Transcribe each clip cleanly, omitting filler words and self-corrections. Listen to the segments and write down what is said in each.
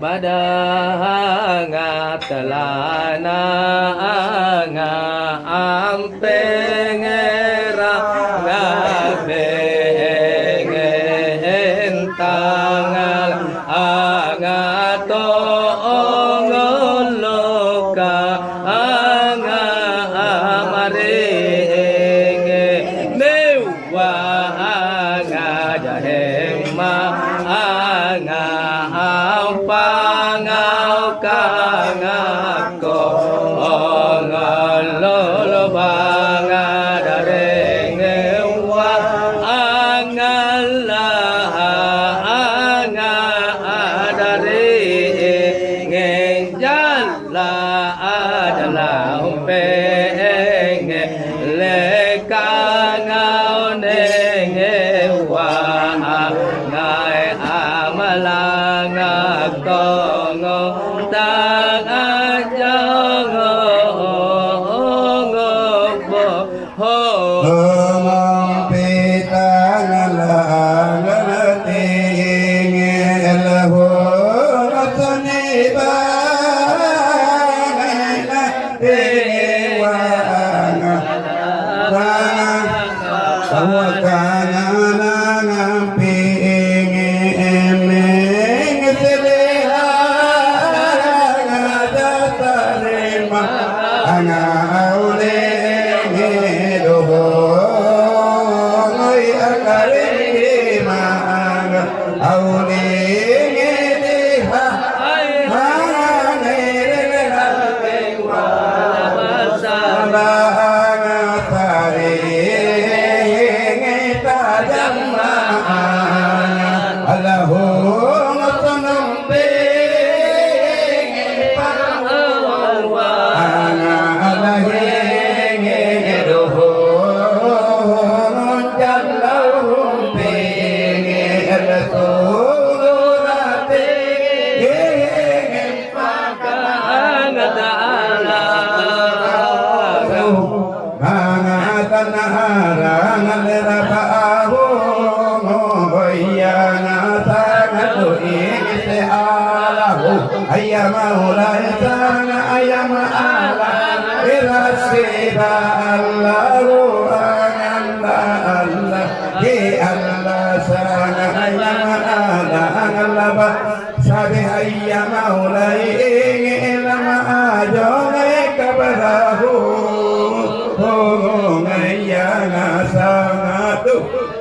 badanga telana anga ampengera ngabengen tangal anga tongoloka anga amarenge mewa anga jahema anga pangau kangako ngalolo banga darenge wa angala anga adare ngenjala adala umpenge lekangau nenge wa ngai amalanga kongo tang ajongo bo ho Sabi ayya maulai ilama ajole kabarahu ngaya nasangatu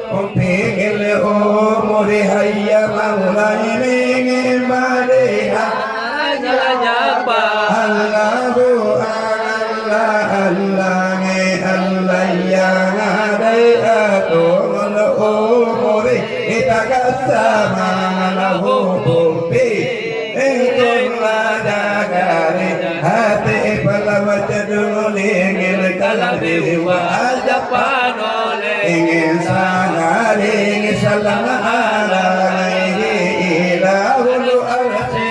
umpil umuri hayya maulai madeha japa Allahu Allah Allah Allah ya ngadai atul umuri itakasama lahu bumpi hati palawat dulu ingin kalabi wa ajapanole ingin sana ingin salam alaihi ilahul arsi